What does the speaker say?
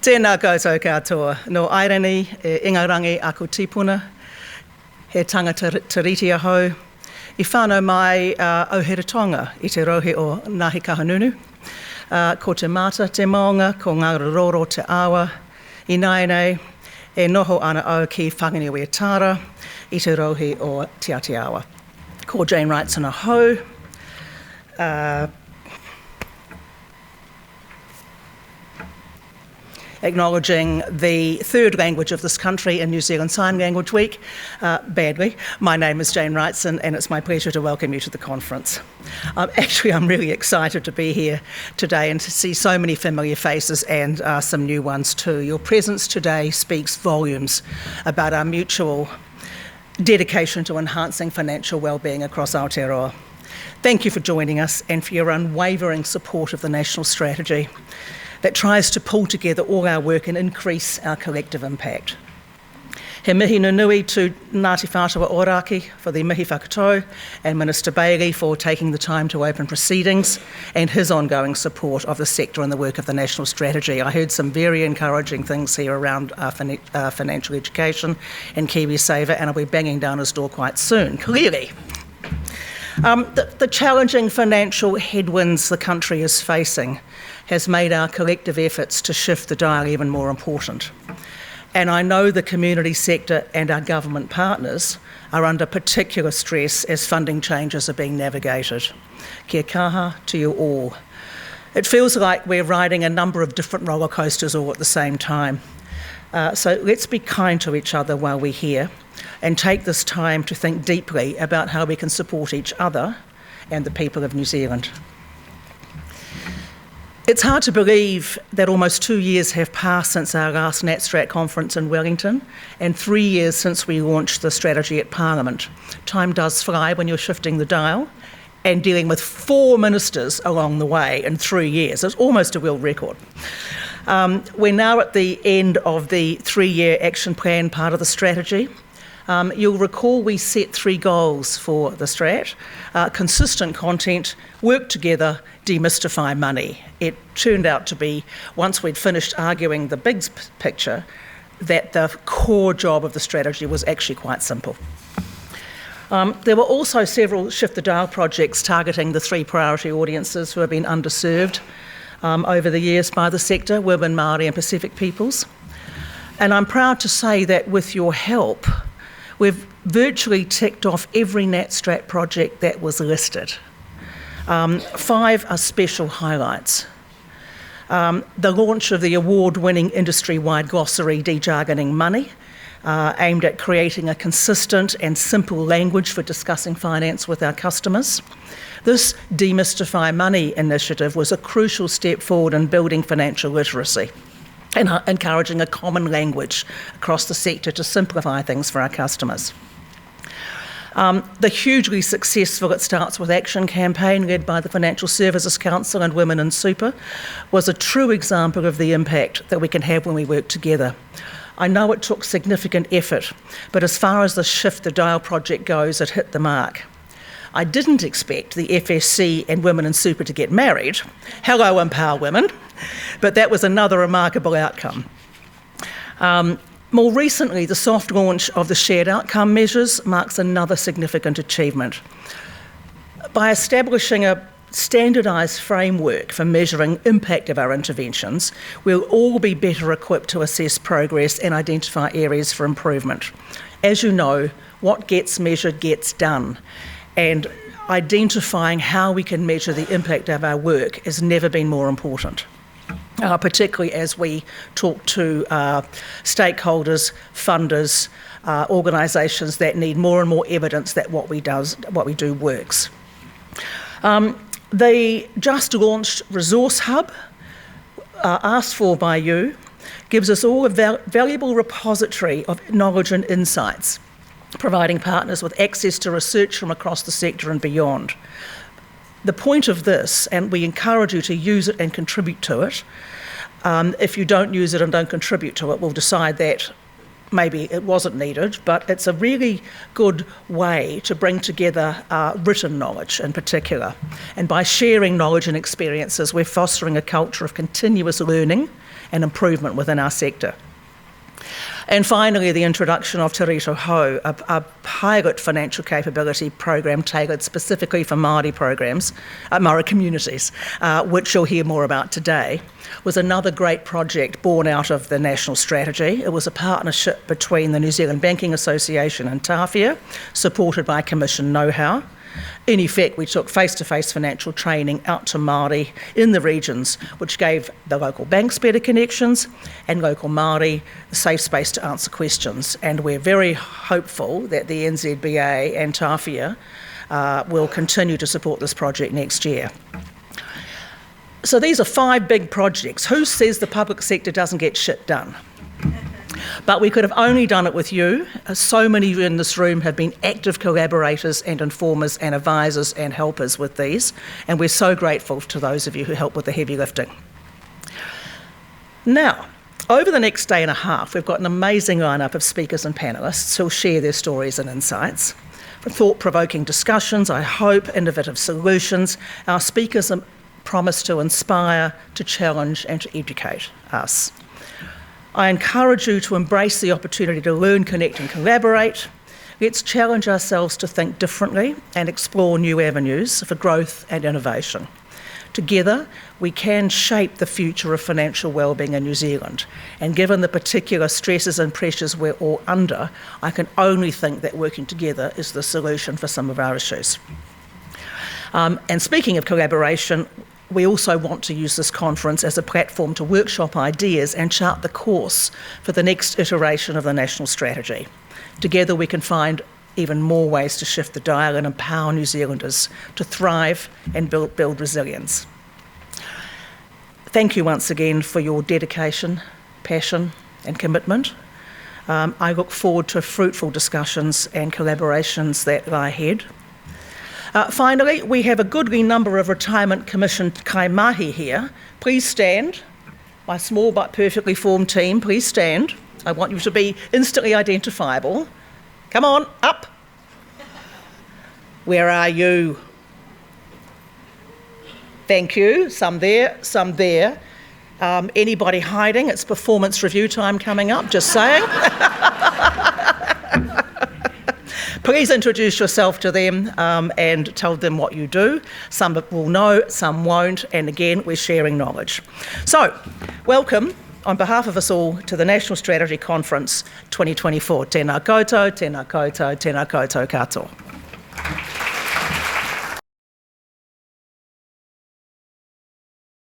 Tēnā koutou katoa. No airani, ingarangi ako tipuna, he tangata tiriti ahau, I whānau mai o Heratonga i te rohe o Ngāhi Kahungunu, ko te mata te maonga, ko ngā roro te awa, I naenei, e noho ana au ki whanginiwe tāra i te rohe o Te Atiawa. Ko Jane Wrightson ahau, acknowledging the third language of this country in New Zealand Sign Language Week, badly. My name is Jane Wrightson and it's my pleasure to welcome you to the conference. Actually, I'm really excited to be here today and to see so many familiar faces and some new ones too. Your presence today speaks volumes about our mutual dedication to enhancing financial well-being across Aotearoa. Thank you for joining us and for your unwavering support of the national strategy that tries to pull together all our work and increase our collective impact. He mihi nunui to Ngāti Whātua Ōrāki for the mihi whakatau and Minister Bailey for taking the time to open proceedings and his ongoing support of the sector and the work of the national strategy. I heard some very encouraging things here around financial education and KiwiSaver, and I'll be banging down his door quite soon, clearly. The challenging financial headwinds the country is facing has made our collective efforts to shift the dial even more important. And I know the community sector and our government partners are under particular stress as funding changes are being navigated. Kia kaha to you all. It feels like we're riding a number of different roller coasters all at the same time. So let's be kind to each other while we're here and take this time to think deeply about how we can support each other and the people of New Zealand. It's hard to believe that almost 2 years have passed since our last NatStrat conference in Wellington and 3 years since we launched the strategy at Parliament. Time does fly when you're shifting the dial and dealing with 4 ministers along the way in 3 years. It's almost a world record. We're now at the end of the 3-year action plan part of the strategy. You'll recall we set 3 goals for the strat. Consistent content, work together, demystify money. It turned out to be, once we'd finished arguing the big picture, that the core job of the strategy was actually quite simple. There were also several Shift the Dial projects targeting the 3 priority audiences who have been underserved over the years by the sector, women, Māori and Pacific peoples. And I'm proud to say that with your help, we've virtually ticked off every NatStrat project that was listed. 5 are special highlights. The launch of the award-winning industry-wide glossary De-Jargoning Money, aimed at creating a consistent and simple language for discussing finance with our customers. This Demystify Money initiative was a crucial step forward in building financial literacy and encouraging a common language across the sector to simplify things for our customers. The hugely successful It Starts With Action campaign led by the Financial Services Council and Women in Super was a true example of the impact that we can have when we work together. I know it took significant effort, but as far as the Shift the Dial project goes, it hit the mark. I didn't expect the FSC and Women in Super to get married. Hello, Empower Women. But that was another remarkable outcome. More recently, the soft launch of the shared outcome measures marks another significant achievement. By establishing a standardised framework for measuring impact of our interventions, we'll all be better equipped to assess progress and identify areas for improvement. As you know, what gets measured gets done, and identifying how we can measure the impact of our work has never been more important. Particularly as we talk to stakeholders, funders, organisations that need more and more evidence that what we do works. The just launched Resource Hub, asked for by you, gives us all a valuable repository of knowledge and insights, providing partners with access to research from across the sector and beyond. The point of this, and we encourage you to use it and contribute to it, if you don't use it and don't contribute to it, we'll decide that maybe it wasn't needed, but it's a really good way to bring together written knowledge in particular. And by sharing knowledge and experiences, we're fostering a culture of continuous learning and improvement within our sector. And finally, the introduction of Te Rito Hau, a pilot financial capability program tailored specifically for Māori programs, Māori communities, which you'll hear more about today, was another great project born out of the national strategy. It was a partnership between the New Zealand Banking Association and Tāwhia, supported by Commission Know-How. In effect, we took face-to-face financial training out to Māori in the regions, which gave the local banks better connections and local Māori a safe space to answer questions. And we're very hopeful that the NZBA and Tāwhia will continue to support this project next year. So these are 5 big projects. Who says the public sector doesn't get shit done? But we could have only done it with you. So many in this room have been active collaborators and informers and advisors and helpers with these, and we're so grateful to those of you who helped with the heavy lifting. Now, over the next day and a half, we've got an amazing lineup of speakers and panellists who'll share their stories and insights. For thought-provoking discussions, I hope, innovative solutions, our speakers promise to inspire, to challenge and to educate us. I encourage you to embrace the opportunity to learn, connect and collaborate. Let's challenge ourselves to think differently and explore new avenues for growth and innovation. Together, we can shape the future of financial wellbeing in New Zealand. And given the particular stresses and pressures we're all under, I can only think that working together is the solution for some of our issues. And speaking of collaboration, we also want to use this conference as a platform to workshop ideas and chart the course for the next iteration of the national strategy. Together we can find even more ways to shift the dial and empower New Zealanders to thrive and build resilience. Thank you once again for your dedication, passion and commitment. I look forward to fruitful discussions and collaborations that lie ahead. Finally, we have a goodly number of Retirement Commission kaimahi here. Please stand. My small but perfectly formed team, please stand. I want you to be instantly identifiable. Come on, up. Where are you? Thank you. Some there, some there. Anybody hiding? It's performance review time coming up, just saying. Please introduce yourself to them and tell them what you do. Some will know, some won't, and again, we're sharing knowledge. So, welcome on behalf of us all to the National Strategy Conference 2024. Tēnā koutou, tēnā koutou, tēnā koutou katoa.